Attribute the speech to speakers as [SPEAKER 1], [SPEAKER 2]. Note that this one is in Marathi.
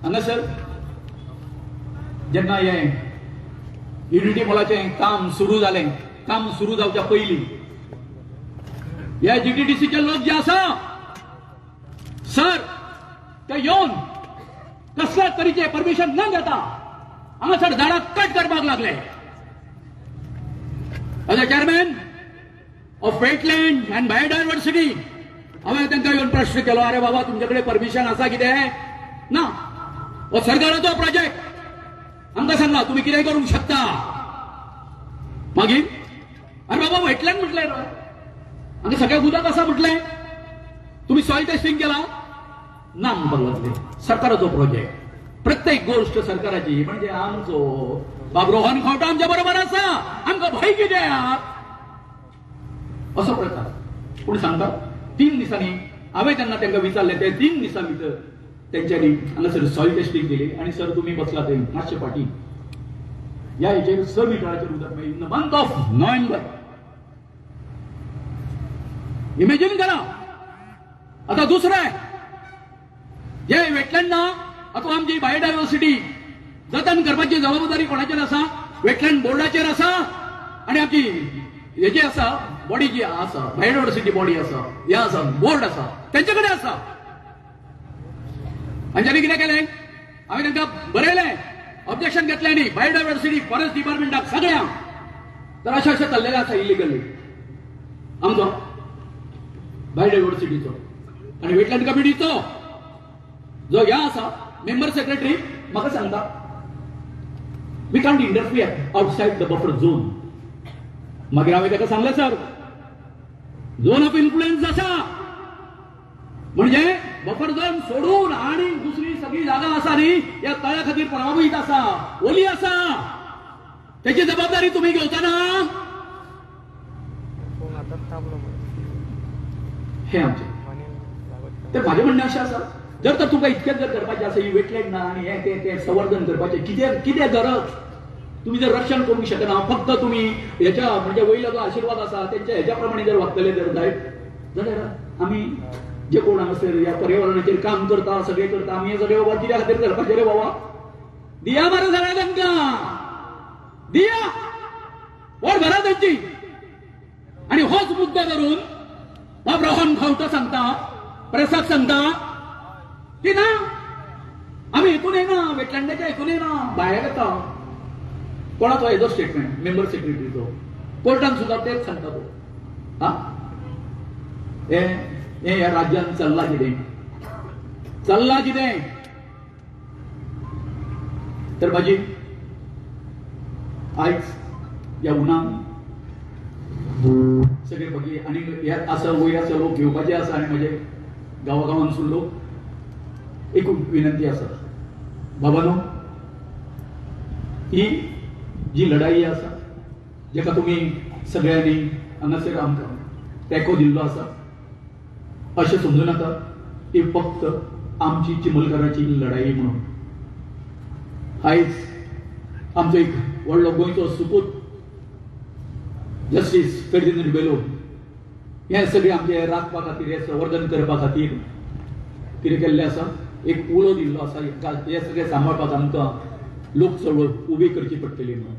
[SPEAKER 1] हांगा सर जेन्ना हे युनिटी मॉलाचें काम सुरू जालें, काम सुरू जावच्या पयलीं हे जीटीडीसीचे लोक जे आसा सर ते येवन कसल्या तरेचे परमिशन न घेता हांगासर झाडां कट करपाक लागले. As a chairman of wetland and biodiversity हांवें तांकां येवन प्रश्न केलो, अरे बाबा तुमचे कडेन परमिशन आसा कितें? ना, हो सरकाराचो प्रोजेक्ट आमकां सांगला तुम्ही कितेंय करूंक शकता. मागीर अरे बाबा वेटलँड म्हटलें आनी सगळ्या उदक आसा म्हटलें, तुम्ही सॉइल टेस्टिंग केला? ना म्हणपाक लागले. सरकाराचो प्रोजेक्ट, प्रत्येक गोष्ट सरकाराची, म्हणजे आमचो बाब रोहन खंवटो आमच्या बरोबर आसा, आमकां भंय कित्याक असो प्रकार. पूण सांगता 3 दिसांनी हांवें तेन्ना तांकां विचारलें, ते 3 दिसां भितर त्यांच्यानी हांगासर सॉइल टेस्टिंग केली आणि सर तुम्ही बसला थंय मातशे फाटी या हेचेर 6 मिटराचेर उदक मेळ्ळी in the month of November. Imagine करा. आता दुसरें जे वेटलँड ना, आता आमची बायोडायव्हर्सिटी जतन करपाची जबाबदारी कोणाचेर आसा? वेटलँड बोर्डाचेर आसा आणि आमची हेची आसा बॉडी जी आसा बायोडायव्हर्सिटी बॉडी आसा, हे आसा बोर्ड आसा, त्यांचे कडेन आसा. आणि त्यांनी कितें केलें? हांवें तांकां बरयलें, ऑब्जेक्शन घेतलें न्ही बायोडायव्हर्सिटी फॉरेस्ट डिपार्टमेंटाक सगळ्यांक. तर अशें चल्लेलें आसा इलिगली आमचो बायोडायव्हर्सिटीचो आनी वेटलँड कमिटीचो जो ह्या आसा मेंबर सेक्रेटरी म्हाका सांगता we can't interfere outside the buffer zone. मागीर हांवें ताका सांगलें सर झोन ऑफ इन्फ्लुएन्स आसा, म्हणजे बफर झोन सोडून आणि दुसरी सगळी जागा आसा न्ही या तळ्या खातीर प्रभावीत आसा, ओली आसा, त्याची जबाबदारी तुम्ही घेवचा ना. हे आमचे तर माझे म्हणणें अशें आसा जर तर तुमकां इतकेंच जर करपाचें आसा ही वेटलँड ना आनी हे ते संवर्धन करपाचें कितें गरज? तुम्ही जर रक्षण करूंक शकना, फक्त तुम्ही ह्याच्या म्हणजे वयलो जो आशीर्वाद आसा तेंच्या हेच्या प्रमाणे जर वागतले जर जाल्यार आमी जे कोण हांगासर या पर्यावरणाचेर काम करता सगळे करता आमी हे सगळे बाबा कित्या खातीर करपाचे रे बाबा? दिया मरे सगळ्या तांकां दिया वर भरा त्यांची. आणि होच मुद्दो धरून बाब रोहन खंवटो सांगता, प्रेसाक सांगता की ना आमी हेतून येना, वेटलँडाच्या हेतून येना, भायर येता. कोणाचो हेजो स्टेटमेंट? मेंबर सेक्रेटरीचो. कोर्टान सुद्धा तेच सांगता तो. हा हे या राज्यात चल्ला कितें? चल्ला कितें? तर माझी आयज या उन्हान सगळे बघी आणि यात असं वयर असं लोक घेवपाचे आसा आणि माझे गांवागांवांसून लोक एक विनंती आसा बाबानो, ही जी लढाई आसा जेका तुम्ही सगळ्यांनी हांगासर आमकां तेंको दिल्लो आसा अशें समजू नाका ती फक्त आमची चिमलकाराची लढाई म्हणून. आयज आमचो एक व्हडलो गोंयचो सुपूत जस्टीस कर्दिनल बेलो हे सगळे आमचे राखपा खातीर हे संवर्धन करपा खातीर कितें केल्लें आसा, एक उलो दिल्लो आसा. हे सगळे सांबाळपाक आमकां लोक चळवळ उबी करची पडटली म्हणून.